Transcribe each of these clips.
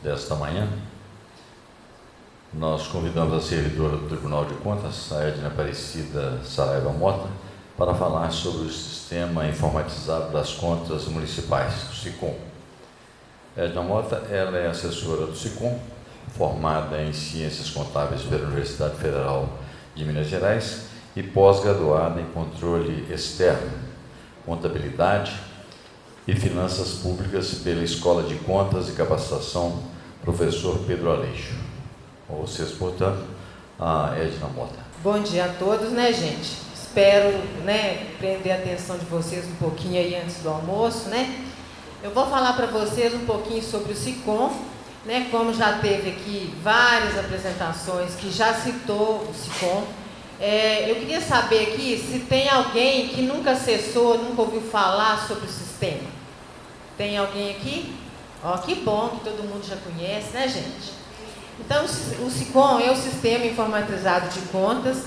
desta manhã, nós convidamos a servidora do Tribunal de Contas, a Edna Aparecida Saraiva Mota, para falar sobre o sistema informatizado das contas municipais, do SICOM. Edna Mota, ela é assessora do SICOM, formada em Ciências Contábeis pela Universidade Federal de Minas Gerais e pós-graduada em Controle Externo, Contabilidade e Finanças Públicas pela Escola de Contas e Capacitação Professor Pedro Aleixo. Com vocês, portanto, a Edna Mota. Bom dia a todos, gente? Espero, prender a atenção de vocês um pouquinho aí antes do almoço, Eu vou falar para vocês um pouquinho sobre o SICOM, como já teve aqui várias apresentações que já citou o SICOM. Eu queria saber aqui se tem alguém que nunca acessou, nunca ouviu falar sobre o sistema. Tem alguém aqui? Que bom que todo mundo já conhece, gente? Então, o SICOM é o Sistema Informatizado de Contas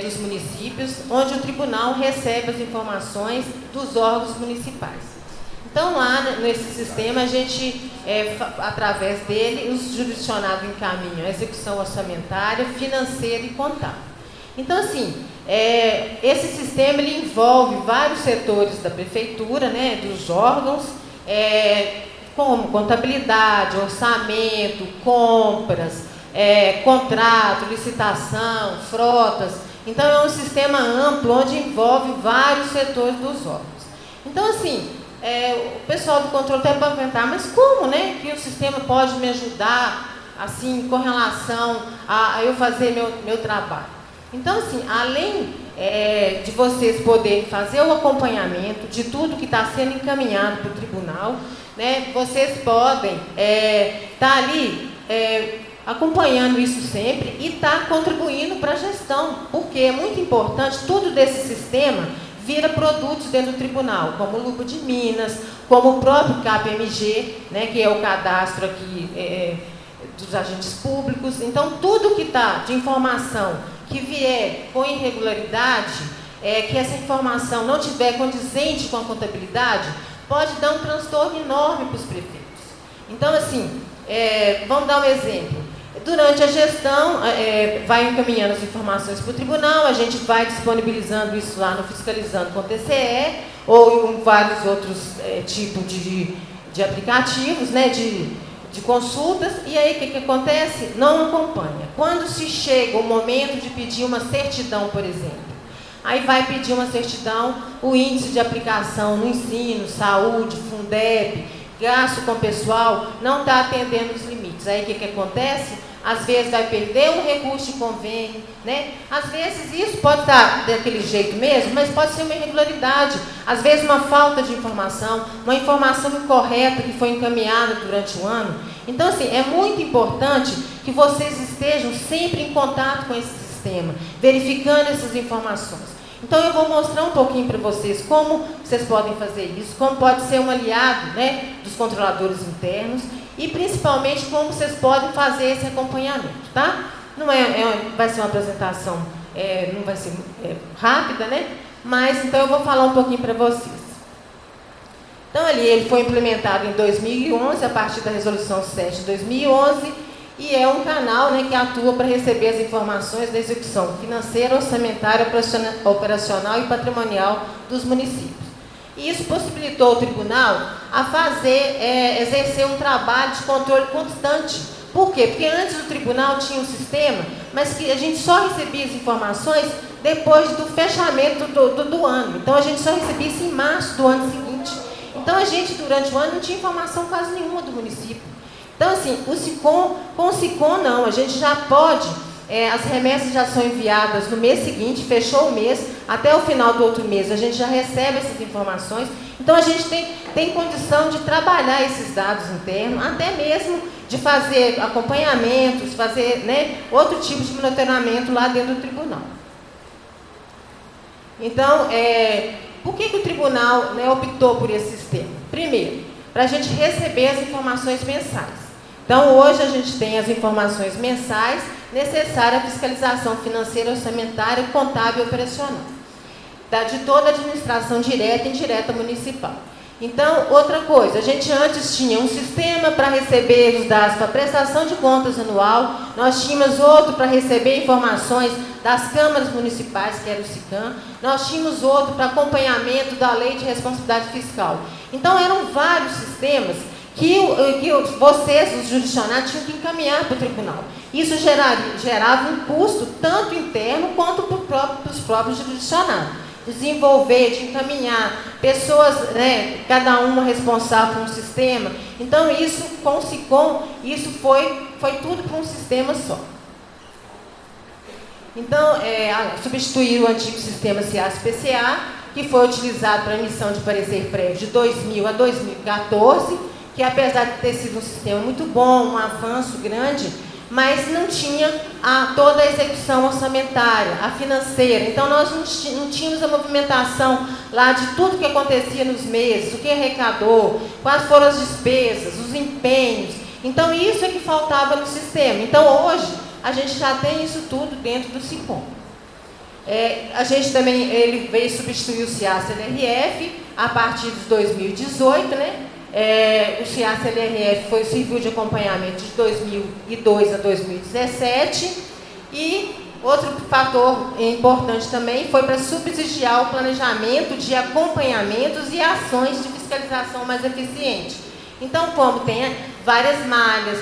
dos municípios, onde o tribunal recebe as informações dos órgãos municipais. Então, lá nesse sistema, a gente, através dele, os jurisdicionados encaminham a execução orçamentária, financeira e contábil. Então, assim, esse sistema ele envolve vários setores da prefeitura, dos órgãos, como contabilidade, orçamento, compras, contrato, licitação, frotas. Então, é um sistema amplo, onde envolve vários setores dos órgãos. Então, assim, o pessoal do controle tem para perguntar, mas como, que o sistema pode me ajudar, assim, com relação a eu fazer meu trabalho? Então, assim, além de vocês poderem fazer o acompanhamento de tudo que está sendo encaminhado para o tribunal, vocês podem estar ali acompanhando isso sempre e estar contribuindo para a gestão, porque é muito importante, tudo desse sistema vira produtos dentro do tribunal, como o Lupa de Minas, como o próprio KPMG, que é o cadastro aqui dos agentes públicos. Então, tudo que está de informação que vier com irregularidade, que essa informação não tiver condizente com a contabilidade, pode dar um transtorno enorme para os prefeitos. Então, assim, vamos dar um exemplo. Durante a gestão, vai encaminhando as informações para o tribunal, a gente vai disponibilizando isso lá no Fiscalizando com TCE, ou em vários outros tipos de aplicativos, de consultas, e aí o que acontece? Não acompanha. Quando se chega o momento de pedir uma certidão, por exemplo, aí vai pedir uma certidão, o índice de aplicação no ensino, saúde, Fundeb, gasto com pessoal, não está atendendo os limites. Aí o que acontece? Às vezes vai perder um recurso de convênio, Às vezes isso pode estar daquele jeito mesmo, mas pode ser uma irregularidade. Às vezes uma falta de informação, uma informação incorreta que foi encaminhada durante o ano. Então, assim, é muito importante que vocês estejam sempre em contato com esse sistema, verificando essas informações. Então, eu vou mostrar um pouquinho para vocês como vocês podem fazer isso, como pode ser um aliado, dos controladores internos, e principalmente como vocês podem fazer esse acompanhamento, tá? Não vai ser uma apresentação, não vai ser rápida, Mas, então, eu vou falar um pouquinho para vocês. Então, ali, ele foi implementado em 2011, a partir da Resolução 7 de 2011, e é um canal que atua para receber as informações da execução financeira, orçamentária, operacional e patrimonial dos municípios. E isso possibilitou ao tribunal a exercer um trabalho de controle constante. Por quê? Porque antes o tribunal tinha um sistema, mas que a gente só recebia as informações depois do fechamento do ano. Então, a gente só recebia isso em março do ano seguinte. Então, a gente, durante o ano, não tinha informação quase nenhuma do município. Então, assim, com o SICOM, não. A gente já pode, as remessas já são enviadas no mês seguinte, fechou o mês, até o final do outro mês, a gente já recebe essas informações. Então, a gente tem condição de trabalhar esses dados internos, até mesmo de fazer acompanhamentos, fazer outro tipo de monitoramento lá dentro do tribunal. Então, por que o tribunal optou por esse sistema? Primeiro, para a gente receber as informações mensais. Então, hoje a gente tem as informações mensais necessárias à fiscalização financeira, orçamentária, contábil e operacional, de toda a administração direta e indireta municipal. Então, outra coisa, a gente antes tinha um sistema para receber os dados para prestação de contas anual, nós tínhamos outro para receber informações das câmaras municipais, que era o SICAM, nós tínhamos outro para acompanhamento da lei de responsabilidade fiscal. Então, eram vários sistemas que vocês, os jurisdicionados, tinham que encaminhar para o tribunal. Isso gerava um custo tanto interno quanto para os próprios jurisdicionados. Desenvolver, de encaminhar, pessoas, né, cada uma responsável por um sistema. Então, isso, com o SICOM, isso foi tudo para um sistema só. Então, substituir o antigo sistema CIAS-PCA, que foi utilizado para emissão de parecer prévio de 2000 a 2014, que apesar de ter sido um sistema muito bom, um avanço grande, mas não tinha toda a execução orçamentária, a financeira. Então, nós não tínhamos a movimentação lá de tudo que acontecia nos meses, o que arrecadou, quais foram as despesas, os empenhos. Então, isso é que faltava no sistema. Então, hoje, a gente já tem isso tudo dentro do SICOM. A gente também, ele veio substituir o CIAS-LRF a partir de 2018, né? O CIAS-LRF serviu de acompanhamento de 2002 a 2017 e outro fator importante também foi para subsidiar o planejamento de acompanhamentos e ações de fiscalização mais eficiente. Então, como tem várias malhas,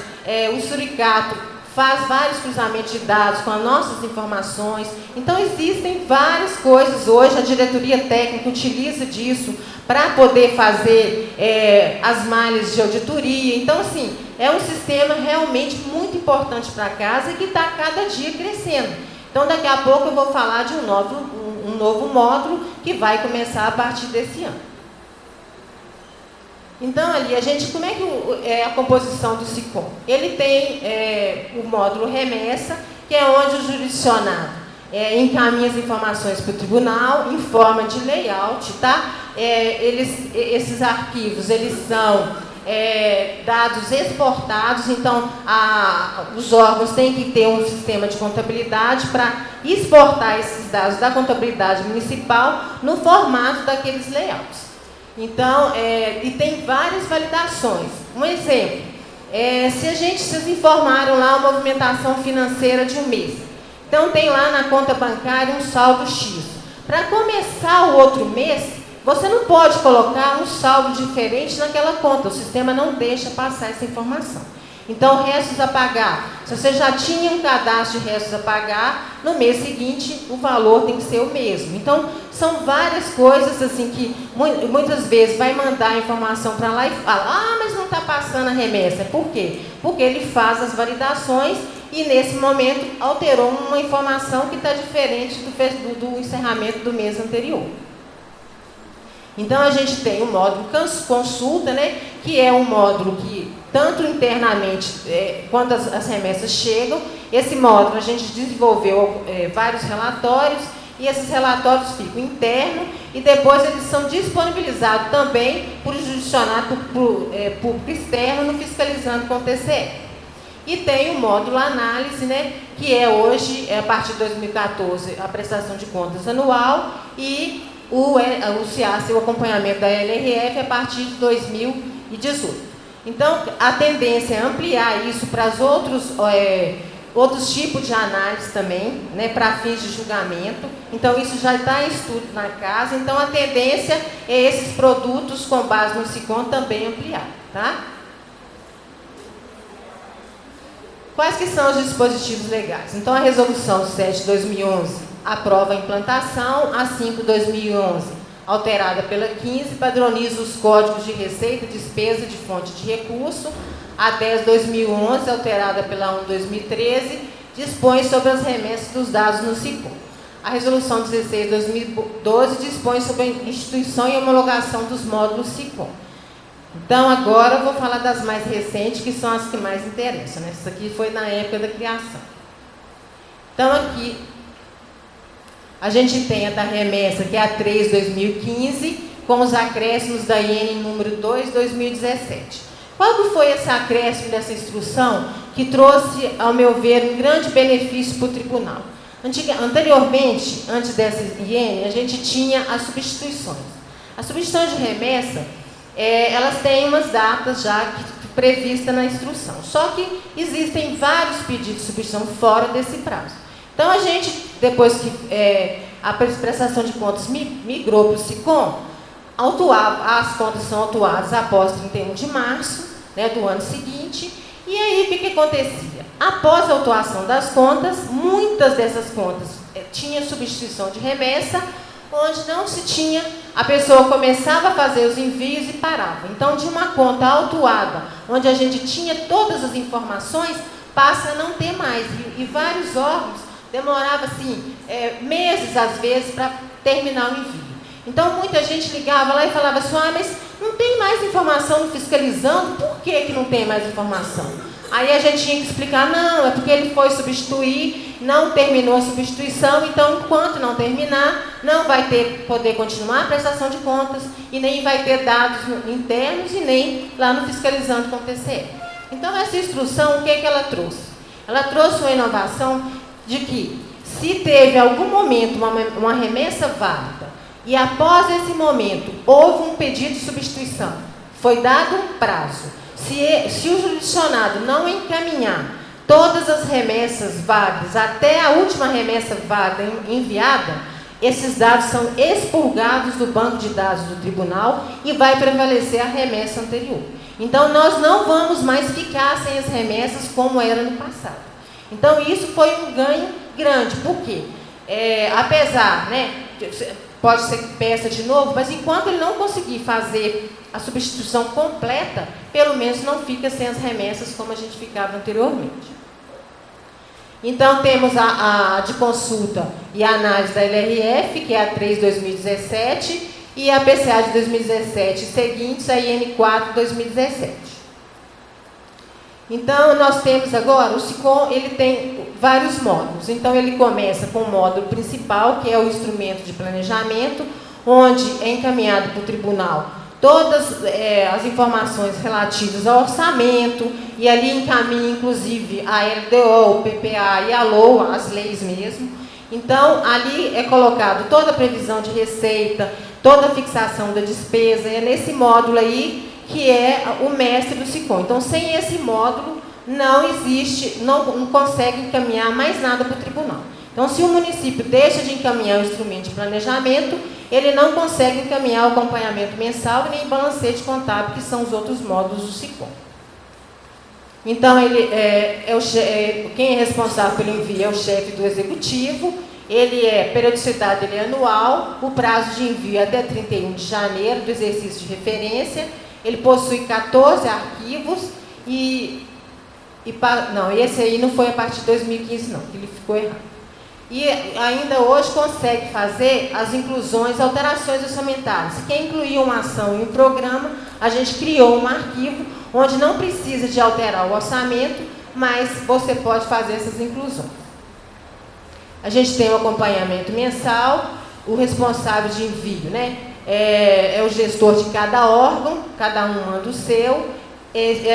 o Suricato faz vários cruzamentos de dados com as nossas informações. Então, existem várias coisas hoje, a diretoria técnica utiliza disso para poder fazer as malhas de auditoria. Então, assim, é um sistema realmente muito importante para a casa e que está cada dia crescendo. Então, daqui a pouco eu vou falar de um novo módulo que vai começar a partir desse ano. Então, ali, como é que é a composição do SICOM? Ele tem o módulo remessa, que é onde o jurisdicionado encaminha as informações para o tribunal, em forma de layout, tá? Esses arquivos, eles são dados exportados, então os órgãos têm que ter um sistema de contabilidade para exportar esses dados da contabilidade municipal no formato daqueles layouts. Então, e tem várias validações. Um exemplo, vocês informaram lá a movimentação financeira de um mês. Então, tem lá na conta bancária um saldo X. Para começar o outro mês, você não pode colocar um saldo diferente naquela conta. O sistema não deixa passar essa informação. Então, restos a pagar. Se você já tinha um cadastro de restos a pagar, no mês seguinte o valor tem que ser o mesmo. Então, são várias coisas assim que muitas vezes vai mandar a informação para lá e fala, mas não está passando a remessa. Por quê? Porque ele faz as validações e nesse momento alterou uma informação que está diferente do encerramento do mês anterior. Então, a gente tem o módulo consulta, né, que é um módulo que, tanto internamente, quando as remessas chegam, esse módulo a gente desenvolveu vários relatórios, e esses relatórios ficam internos, e depois eles são disponibilizados também por jurisdicionado público externo, no Fiscalizando com o TCE. E tem o módulo análise, né, que é hoje, a partir de 2014, a prestação de contas anual, e o CIAS, o acompanhamento da LRF, a partir de 2018. Então, a tendência é ampliar isso para os outros tipos de análise também, né, para fins de julgamento. Então, isso já está em estudo na casa. Então, a tendência é esses produtos com base no SICOM também ampliar, tá? Quais que são os dispositivos legais? Então, a Resolução 7 de 2011 aprova a implantação, a 5 de 2011, alterada pela 15, padroniza os códigos de receita, despesa de fonte de recurso, a 10 de 2011, alterada pela 1 de 2013, dispõe sobre as remessas dos dados no SICOM. A Resolução 16 de 2012 dispõe sobre a instituição e homologação dos módulos SICOM. Então, agora eu vou falar das mais recentes, que são as que mais interessam, né? Essa aqui foi na época da criação. Então, aqui, a gente tem a da remessa, que é a 3 de 2015, com os acréscimos da IN número 2 de 2017. Qual que foi esse acréscimo dessa instrução que trouxe, ao meu ver, um grande benefício para o tribunal? Anteriormente, antes dessa IN, a gente tinha as substituições. As substituições de remessa, elas têm umas datas já previstas na instrução. Só que existem vários pedidos de substituição fora desse prazo. Então, a gente, depois que a prestação de contas migrou para o SICOM, as contas são autuadas após 31 de março, né, do ano seguinte. E aí, o que acontecia? Após a autuação das contas, muitas dessas contas tinham substituição de remessa, onde não se tinha, a pessoa começava a fazer os envios e parava. Então, de uma conta autuada, onde a gente tinha todas as informações, passa a não ter mais. E vários órgãos demoravam, assim, meses, às vezes, para terminar o envio. Então, muita gente ligava lá e falava assim, mas não tem mais informação no fiscalizando, por que não tem mais informação? Aí a gente tinha que explicar, não, é porque ele foi substituir, não terminou a substituição, então, enquanto não terminar, não vai poder continuar a prestação de contas e nem vai ter dados internos e nem lá no fiscalizando com o TCE. Então, essa instrução, o que ela trouxe? Ela trouxe uma inovação de que, se teve algum momento uma remessa válida e após esse momento houve um pedido de substituição, foi dado um prazo, se o jurisdicionado não encaminhar todas as remessas válidas até a última remessa válida enviada, esses dados são expurgados do banco de dados do tribunal e vai prevalecer a remessa anterior. Então, nós não vamos mais ficar sem as remessas como era no passado. Então, isso foi um ganho grande. Por quê? Apesar, né, pode ser que peça de novo, mas enquanto ele não conseguir fazer a substituição completa, pelo menos não fica sem as remessas como a gente ficava anteriormente. Então, temos a de consulta e a análise da LRF, que é a 3/2017, e a PCA de 2017 seguintes, a IN4 2017. Então, nós temos agora, o SICOM, ele tem vários módulos. Então, ele começa com o módulo principal, que é o instrumento de planejamento, onde é encaminhado para o tribunal todas as informações relativas ao orçamento, e ali encaminha, inclusive, a LDO, o PPA e a LOA, as leis mesmo. Então, ali é colocado toda a previsão de receita, toda a fixação da despesa, é nesse módulo aí que é o mestre do SICOM. Então, sem esse módulo, não existe, não consegue encaminhar mais nada para o tribunal. Então, se o município deixa de encaminhar o instrumento de planejamento, ele não consegue encaminhar o acompanhamento mensal e nem balancete contábil, que são os outros módulos do SICOM. Então, quem é responsável pelo envio é o chefe do executivo, periodicidade dele é anual, o prazo de envio é até 31 de janeiro do exercício de referência, ele possui 14 arquivos não, esse aí não foi a partir de 2015 não, que ele ficou errado. E ainda hoje consegue fazer as inclusões, alterações orçamentárias. Se quer incluir uma ação em um programa, a gente criou um arquivo onde não precisa de alterar o orçamento, mas você pode fazer essas inclusões. A gente tem o acompanhamento mensal, o responsável de envio, né? É o gestor de cada órgão, cada um manda o seu,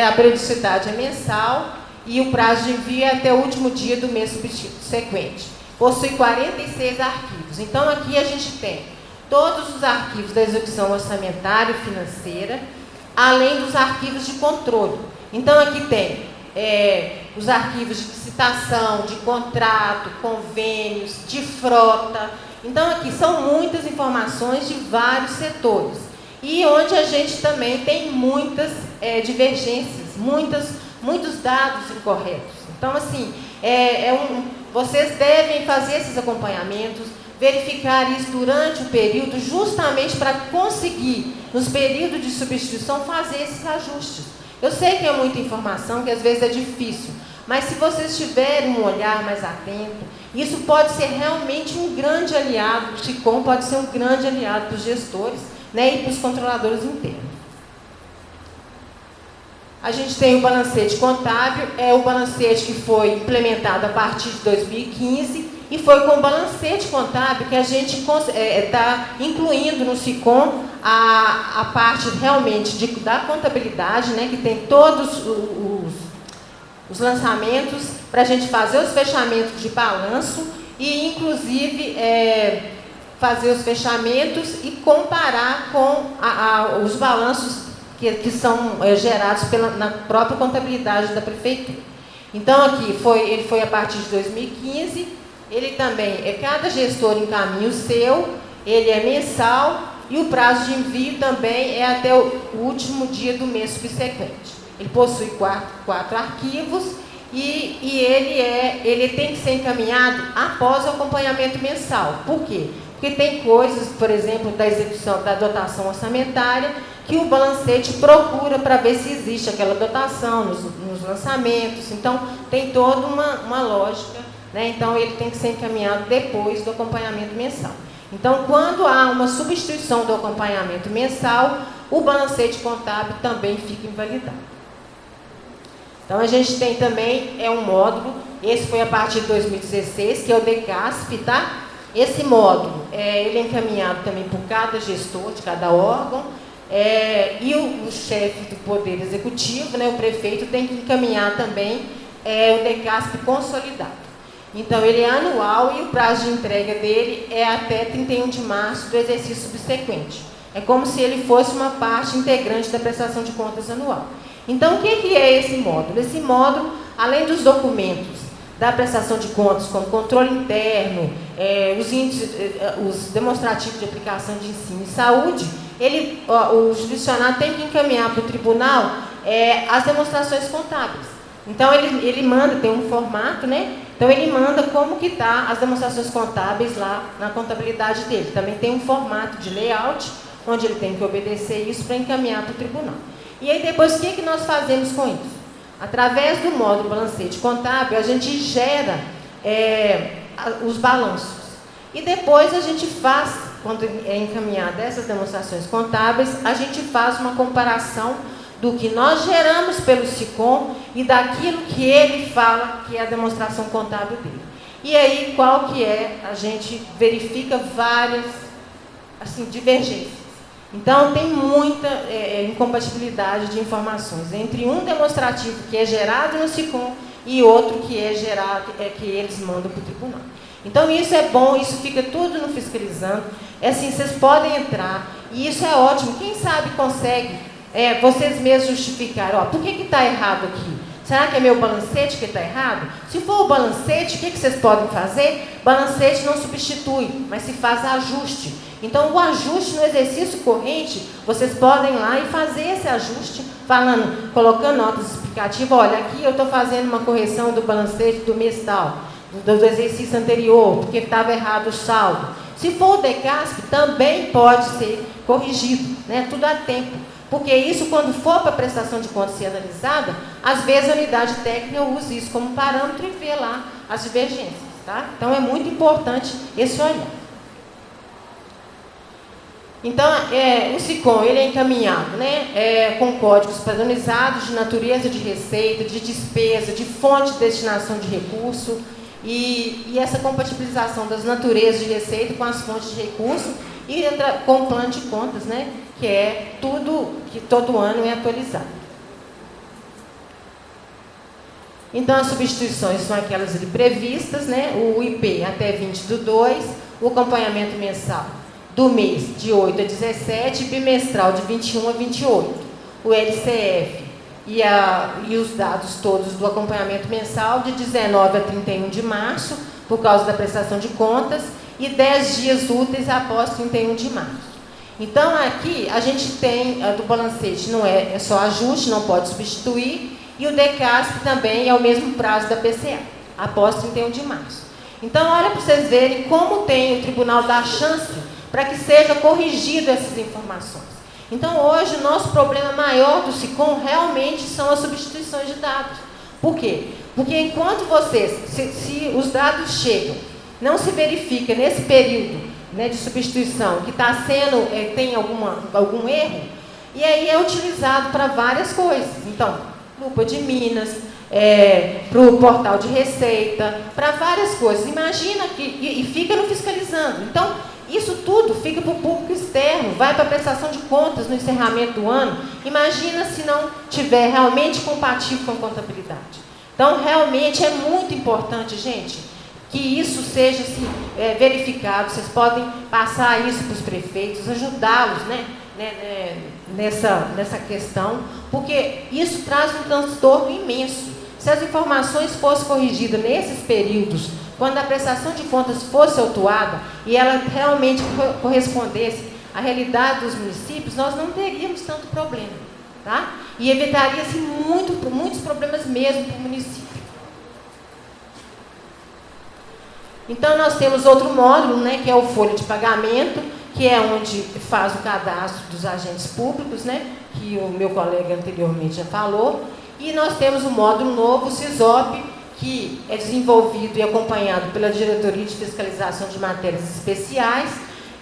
a periodicidade é mensal e o prazo de envio é até o último dia do mês subsequente. Possui 46 arquivos. Então, aqui a gente tem todos os arquivos da execução orçamentária e financeira, além dos arquivos de controle. Então, aqui tem os arquivos de licitação, de contrato, convênios, de frota. Então, aqui são muitas informações de vários setores. E onde a gente também tem muitas divergências, muitos dados incorretos. Então, assim, vocês devem fazer esses acompanhamentos, verificar isso durante o período, justamente para conseguir, nos períodos de substituição, fazer esses ajustes. Eu sei que é muita informação, que às vezes é difícil, mas se vocês tiverem um olhar mais atento, isso pode ser realmente um grande aliado, o SICOM pode ser um grande aliado para os gestores, né, e para os controladores internos. A gente tem o balancete contábil, é o balancete que foi implementado a partir de 2015 e foi com o balancete contábil que a gente está incluindo no SICOM a parte realmente da contabilidade, né, que tem todos os lançamentos para a gente fazer os fechamentos de balanço e, inclusive, fazer os fechamentos e comparar com os balanços que são gerados na própria contabilidade da prefeitura. Então, aqui, ele foi a partir de 2015, ele também, cada gestor encaminha o seu, ele é mensal, e o prazo de envio também é até o último dia do mês subsequente. Ele possui quatro arquivos, e ele tem que ser encaminhado após o acompanhamento mensal. Por quê? Porque tem coisas, por exemplo, da execução da dotação orçamentária, que o balancete procura para ver se existe aquela dotação nos lançamentos. Então, tem toda uma lógica, né? Então, ele tem que ser encaminhado depois do acompanhamento mensal. Então, quando há uma substituição do acompanhamento mensal, o balancete contábil também fica invalidado. Então, a gente tem também, um módulo, esse foi a partir de 2016, que é o DECASP, tá? Esse módulo, ele é encaminhado também por cada gestor de cada órgão, e o chefe do Poder Executivo, né, o prefeito, tem que encaminhar também o DECASP consolidado. Então, ele é anual e o prazo de entrega dele é até 31 de março do exercício subsequente. É como se ele fosse uma parte integrante da prestação de contas anual. Então, o que é esse módulo? Esse módulo, além dos documentos da prestação de contas, como controle interno, os índices, os demonstrativos de aplicação de ensino e saúde, o jurisdicionado tem que encaminhar para o tribunal as demonstrações contábeis. Então, ele manda, tem um formato, né? Então, ele manda como que está as demonstrações contábeis lá na contabilidade dele. Também tem um formato de layout, onde ele tem que obedecer isso para encaminhar para o tribunal. E aí, depois, o que nós fazemos com isso? Através do módulo balancete contábil, a gente gera os balanços. E depois a gente faz, quando é encaminhada essas demonstrações contábeis, a gente faz uma comparação do que nós geramos pelo SICOM e daquilo que ele fala que é a demonstração contábil dele. E aí, qual que é? A gente verifica várias, assim, divergências. Então, tem muita incompatibilidade de informações entre um demonstrativo que é gerado no SICOM e outro que é gerado, que eles mandam para o tribunal. Então, isso é bom, isso fica tudo no fiscalizando. Assim, vocês podem entrar, e isso é ótimo. Quem sabe consegue vocês mesmos justificar, por que está errado aqui? Será que é meu balancete que está errado? Se for o balancete, o que vocês podem fazer? Balancete não substitui, mas se faz ajuste. Então, o ajuste no exercício corrente, vocês podem ir lá e fazer esse ajuste, colocando notas explicativas. Olha, aqui eu estou fazendo uma correção do balancete do mês tal, do exercício anterior, porque estava errado o saldo. Se for o DECASP, também pode ser corrigido, né? Tudo a tempo. Porque isso, quando for para a prestação de contas ser analisada, às vezes a unidade técnica usa isso como parâmetro e vê lá as divergências, tá? Então, é muito importante esse olhar. Então, o SICOM, ele é encaminhado, né, com códigos padronizados de natureza de receita, de despesa, de fonte de destinação de recurso, e essa compatibilização das naturezas de receita com as fontes de recurso, e com o plano de contas, né, que é tudo que todo ano é atualizado. Então, as substituições são aquelas ali previstas, né, o IP até 20/2, o acompanhamento mensal do mês de 8 a 17, bimestral de 21 a 28. O LCF e os dados todos do acompanhamento mensal de 19 a 31 de março, por causa da prestação de contas, e 10 dias úteis após 31 de março. Então, aqui a gente tem, do balancete, não é só ajuste, não pode substituir, e o DECASP também é o mesmo prazo da PCA, após 31 de março. Então, olha para vocês verem como tem o tribunal dá chance para que seja corrigido essas informações. Então, hoje, o nosso problema maior do SICOM realmente são as substituições de dados. Por quê? Porque enquanto vocês, se os dados chegam, não se verifica nesse período, né, de substituição que está sendo, tem algum erro, e aí é utilizado para várias coisas. Então, lupa de Minas, para o portal de receita, para várias coisas. Imagina e fica no fiscalizando. Então, isso tudo fica para o público externo, vai para a prestação de contas no encerramento do ano. Imagina se não tiver realmente compatível com a contabilidade. Então, realmente é muito importante, gente, que isso seja assim, verificado. Vocês podem passar isso para os prefeitos, ajudá-los, né, nessa questão, porque isso traz um transtorno imenso. Se as informações fossem corrigidas nesses períodos, quando a prestação de contas fosse autuada e ela realmente correspondesse à realidade dos municípios, nós não teríamos tanto problema, tá? E evitaria-se muitos problemas mesmo para o município. Então, nós temos outro módulo, né, que é o folha de pagamento, que é onde faz o cadastro dos agentes públicos, né, que o meu colega anteriormente já falou. E nós temos o módulo novo, o CISOP, que é desenvolvido e acompanhado pela Diretoria de Fiscalização de Matérias Especiais,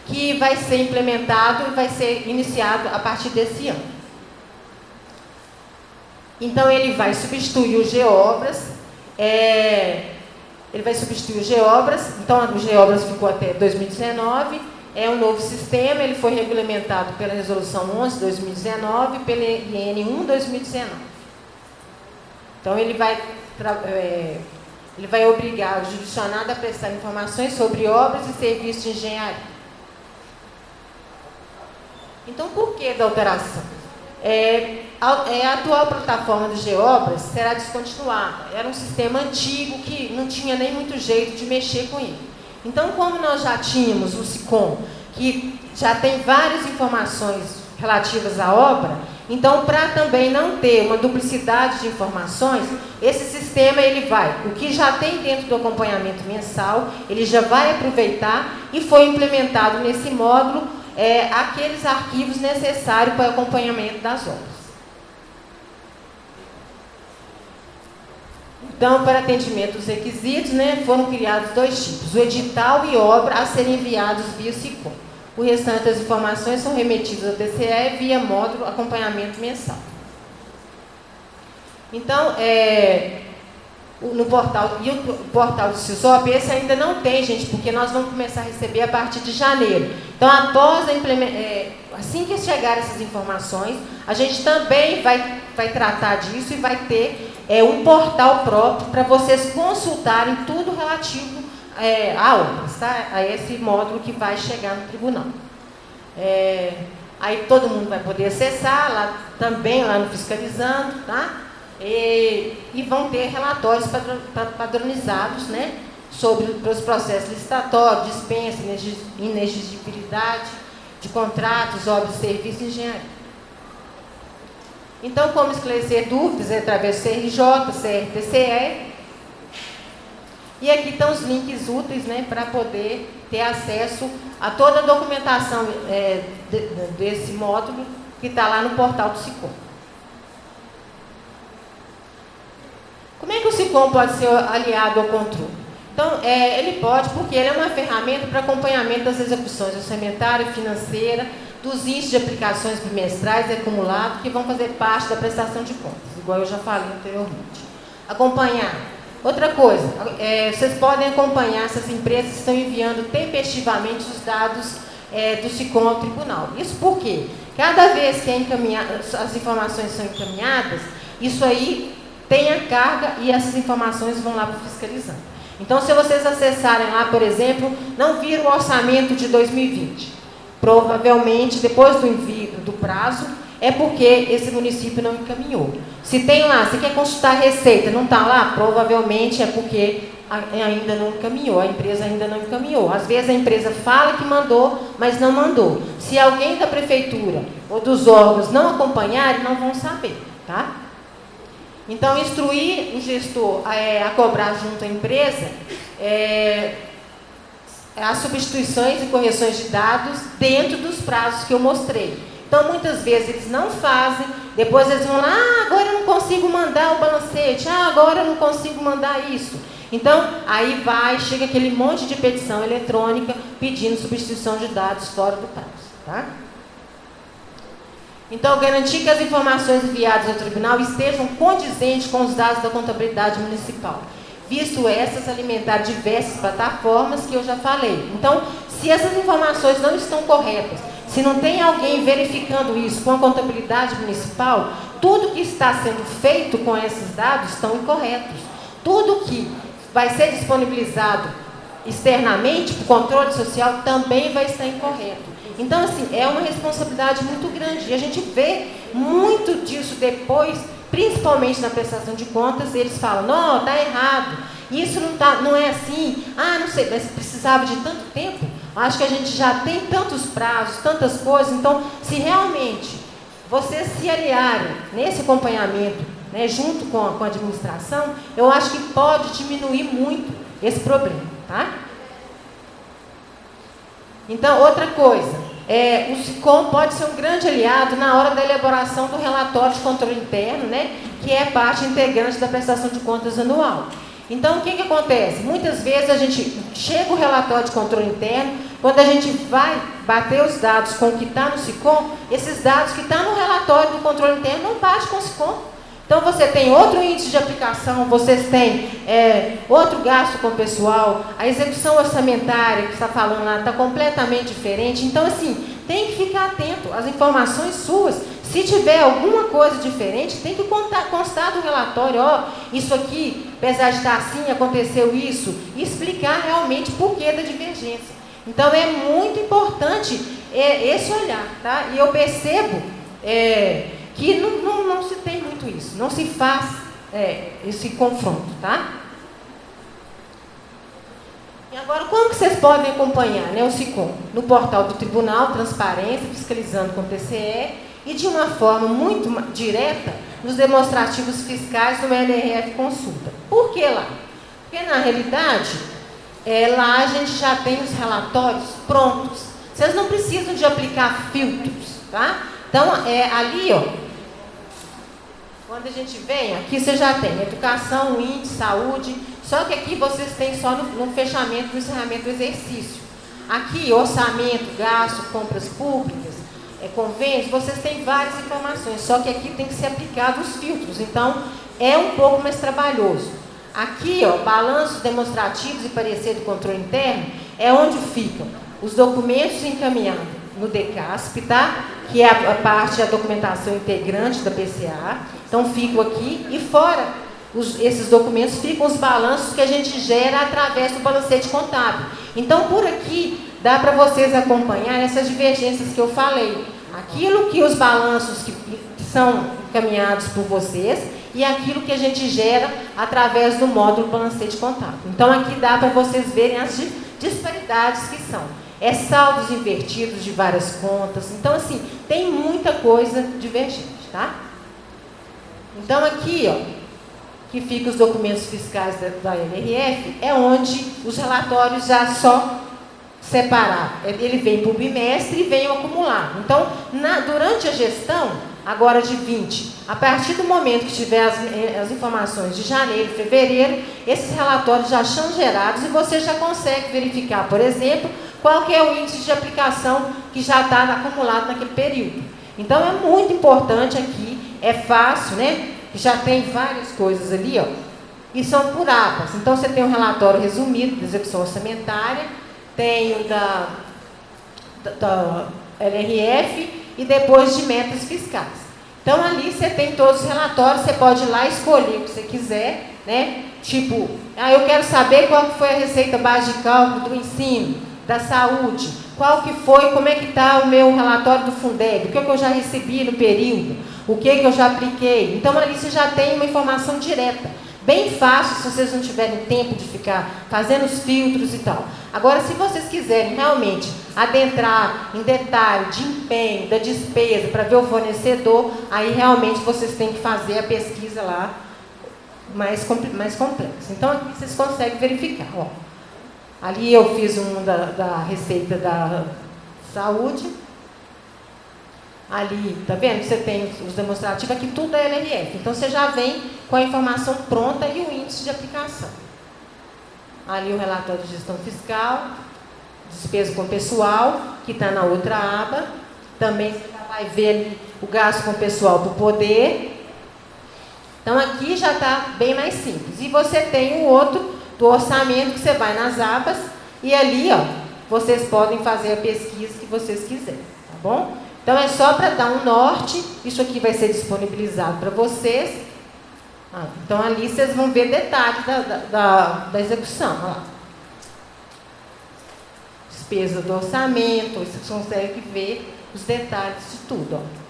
que vai ser implementado e vai ser iniciado a partir desse ano. Então, ele vai substituir o GEOBRAS. Então o GEOBRAS ficou até 2019, é um novo sistema, ele foi regulamentado pela Resolução 11 de 2019 e pela IN 1 de 2019. Então ele vai obrigar o jurisdicionado a prestar informações sobre obras e serviços de engenharia. Então, por que da alteração? A atual plataforma do GEOBRAS será descontinuada. Era um sistema antigo que não tinha nem muito jeito de mexer com ele. Então, como nós já tínhamos o SICOM, que já tem várias informações relativas à obra, então, para também não ter uma duplicidade de informações, esse sistema, o que já tem dentro do acompanhamento mensal, ele já vai aproveitar e foi implementado nesse módulo aqueles arquivos necessários para o acompanhamento das obras. Então, para atendimento dos requisitos, né, foram criados 2 tipos, o edital e obra a serem enviados via SICOM. O restante das informações são remetidas ao TCE via módulo acompanhamento mensal. Então, no portal, e o portal do CISOP, esse ainda não tem, gente, porque nós vamos começar a receber a partir de janeiro. Então, após assim que chegar essas informações, a gente também vai tratar disso e vai ter um portal próprio para vocês consultarem tudo relativo a obras, tá? A esse módulo que vai chegar no tribunal. Aí todo mundo vai poder acessar lá no Fiscalizando, tá? E vão ter relatórios padronizados, né, sobre os processos licitatórios, dispensa, inexigibilidade de contratos, obras, serviços e engenharia. Então, como esclarecer dúvidas através do CRJ, CRTCE. E aqui estão os links úteis, né, para poder ter acesso a toda a documentação desse módulo que está lá no portal do SICOM. Como é que o SICOM pode ser aliado ao controle? Então, ele pode, porque ele é uma ferramenta para acompanhamento das execuções orçamentária, financeira, dos índices de aplicações bimestrais e acumulados que vão fazer parte da prestação de contas, igual eu já falei anteriormente. Acompanhar. Outra coisa, vocês podem acompanhar se as empresas estão enviando tempestivamente os dados do SICOM ao tribunal. Isso por quê? Cada vez que as informações são encaminhadas, isso aí tem a carga e essas informações vão lá para o fiscalizando. Então, se vocês acessarem lá, por exemplo, não viram o orçamento de 2020, provavelmente, depois do envio do prazo, é porque esse município não encaminhou. Se tem lá, se quer consultar a receita, não está lá, provavelmente é porque ainda não encaminhou, a empresa ainda não encaminhou. Às vezes a empresa fala que mandou, mas não mandou. Se alguém da prefeitura ou dos órgãos não acompanharem, não vão saber, tá? Então, instruir o gestor a cobrar junto à empresa as substituições e correções de dados dentro dos prazos que eu mostrei. Então, muitas vezes eles não fazem, depois eles vão lá, agora eu não consigo mandar o balancete, agora eu não consigo mandar isso. Então, aí chega aquele monte de petição eletrônica pedindo substituição de dados fora do prazo, tá? Então, garantir que as informações enviadas ao tribunal estejam condizentes com os dados da contabilidade municipal, visto essas alimentar diversas plataformas que eu já falei. Então, se essas informações não estão corretas, se não tem alguém verificando isso com a contabilidade municipal, tudo que está sendo feito com esses dados estão incorretos. Tudo que vai ser disponibilizado externamente para o controle social também vai estar incorreto. Então, assim, é uma responsabilidade muito grande. E a gente vê muito disso depois, principalmente na prestação de contas, eles falam, não, está errado, isso não é assim, não sei, mas precisava de tanto tempo, acho que a gente já tem tantos prazos, tantas coisas, então, se realmente vocês se aliarem nesse acompanhamento, né, junto com a administração, eu acho que pode diminuir muito esse problema, tá? Então, outra coisa, o SICOM pode ser um grande aliado na hora da elaboração do relatório de controle interno, né, que é parte integrante da prestação de contas anual. Então, o que acontece? Muitas vezes a gente chega o relatório de controle interno, quando a gente vai bater os dados com o que está no SICOM, esses dados que estão no relatório do controle interno não batem com o SICOM. Então, você tem outro índice de aplicação, vocês têm outro gasto com o pessoal, a execução orçamentária que você está falando lá está completamente diferente. Então, assim, tem que ficar atento às informações suas. Se tiver alguma coisa diferente, tem que constar do relatório, isso aqui, apesar de estar assim, aconteceu isso, e explicar realmente por que da divergência. Então, é muito importante esse olhar, tá? E eu percebo que não se tem muito isso, não se faz esse confronto, tá? E agora, como que vocês podem acompanhar, né, o SICOM? No portal do Tribunal, Transparência, Fiscalizando com TCE, e de uma forma muito direta, nos demonstrativos fiscais do LRF Consulta. Por que lá? Porque, na realidade, lá a gente já tem os relatórios prontos. Vocês não precisam de aplicar filtros, tá? Então, ali, quando a gente vem, aqui você já tem educação, índice, saúde, só que aqui vocês têm só no fechamento, no encerramento do exercício. Aqui, orçamento, gasto, compras públicas, convênios, vocês têm várias informações, só que aqui tem que ser aplicado os filtros, então é um pouco mais trabalhoso. Aqui, balanços demonstrativos e parecer do controle interno, é onde ficam os documentos encaminhados no DECASP, tá? Que é a parte da documentação integrante da PCA. Então, ficam aqui e fora esses documentos ficam os balanços que a gente gera através do balancete contábil. Então, por aqui, dá para vocês acompanhar essas divergências que eu falei. Aquilo que os balanços que são encaminhados por vocês e aquilo que a gente gera através do módulo balancete contábil. Então, aqui dá para vocês verem as disparidades que são. Saldos invertidos de várias contas. Então, assim, tem muita coisa divergente, tá? Então, aqui, que fica os documentos fiscais da LRF, é onde os relatórios já só separar. Ele vem para o bimestre e vem acumular. Então, durante a gestão, agora de 20, a partir do momento que tiver as informações de janeiro e fevereiro, esses relatórios já são gerados e você já consegue verificar, por exemplo, qual que é o índice de aplicação que já está acumulado naquele período. Então, é muito importante aqui, é fácil, né? Já tem várias coisas ali, e são por apas. Então, você tem um relatório resumido da execução orçamentária, tem o da LRF e depois de metas fiscais. Então, ali você tem todos os relatórios, você pode ir lá escolher o que você quiser, né? Tipo, eu quero saber qual que foi a receita base de cálculo do ensino, da saúde, qual que foi, como é que está o meu relatório do Fundeb, o que eu já recebi no período, o que eu já apliquei. Então, ali você já tem uma informação direta. Bem fácil, se vocês não tiverem tempo de ficar fazendo os filtros e tal. Agora, se vocês quiserem realmente adentrar em detalhe de empenho, da despesa, para ver o fornecedor, aí realmente vocês têm que fazer a pesquisa lá mais complexa. Então, aqui vocês conseguem verificar. Ali eu fiz um da receita da saúde. Ali, tá vendo? Você tem os demonstrativos, aqui tudo é LRF. Então, você já vem com a informação pronta e o índice de aplicação. Ali o relatório de gestão fiscal, despesa com pessoal, que está na outra aba. Também você já vai ver ali o gasto com pessoal do poder. Então, aqui já está bem mais simples. E você tem o outro do orçamento, que você vai nas abas, e ali, vocês podem fazer a pesquisa que vocês quiserem, tá bom? Então, é só para dar um norte, isso aqui vai ser disponibilizado para vocês. Então, ali vocês vão ver detalhes da execução. Olha lá. despesa do orçamento, você consegue ver os detalhes de tudo. Ó.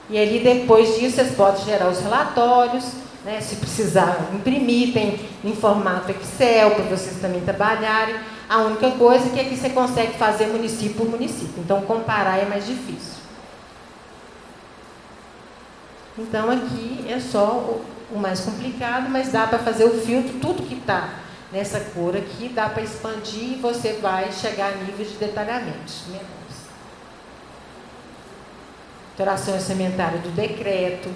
E ali, depois disso, vocês podem gerar os relatórios, né, se precisar imprimir, tem em formato Excel, para vocês também trabalharem. A única coisa é que aqui você consegue fazer município por município, então comparar é mais difícil. Então, aqui é só o mais complicado, mas dá para fazer o filtro, tudo que está nessa cor aqui, dá para expandir e você vai chegar a nível de detalhamento menores. Alteração orçamentária do decreto.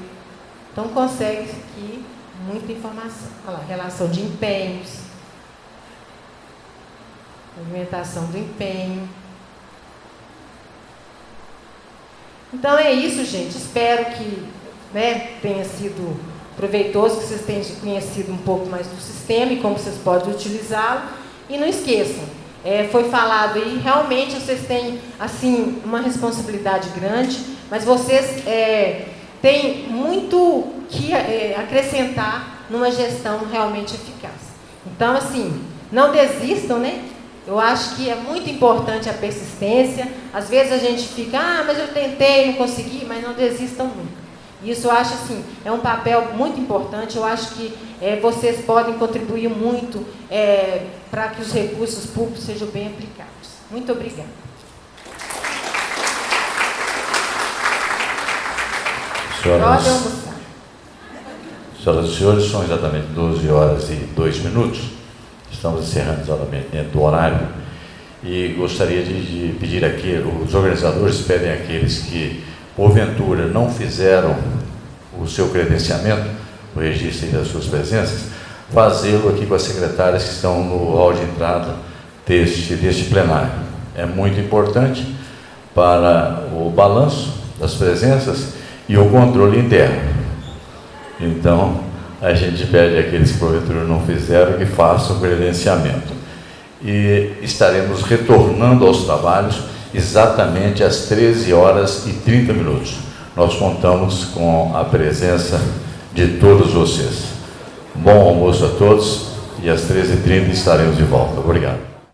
Então, consegue aqui muita informação. Olha lá, relação de empenhos, movimentação do empenho. Então, é isso, gente. Espero que, né, tenha sido proveitoso, que vocês tenham conhecido um pouco mais do sistema e como vocês podem utilizá-lo. E não esqueçam, foi falado aí, realmente vocês têm, assim, uma responsabilidade grande, mas vocês têm muito que acrescentar numa gestão realmente eficaz. Então, assim, não desistam, né? Eu acho que é muito importante a persistência. Às vezes a gente fica, mas eu tentei, não consegui, mas não desistam nunca. Isso eu acho, assim, é um papel muito importante. Eu acho que vocês podem contribuir muito para que os recursos públicos sejam bem aplicados. Muito obrigada. Pode almoçar. Senhoras e senhores, são exatamente 12 horas e 2 minutos. Estamos encerrando exatamente dentro do horário. E gostaria de pedir aqui, os organizadores pedem àqueles que, porventura, não fizeram o seu credenciamento, o registro das suas presenças, fazê-lo aqui com as secretárias que estão no hall de entrada deste plenário. É muito importante para o balanço das presenças e o controle interno. Então, a gente pede àqueles que porventura não fizeram que façam o credenciamento. E estaremos retornando aos trabalhos exatamente às 13 horas e 30 minutos. Nós contamos com a presença de todos vocês. Bom almoço a todos e às 13h30 estaremos de volta. Obrigado.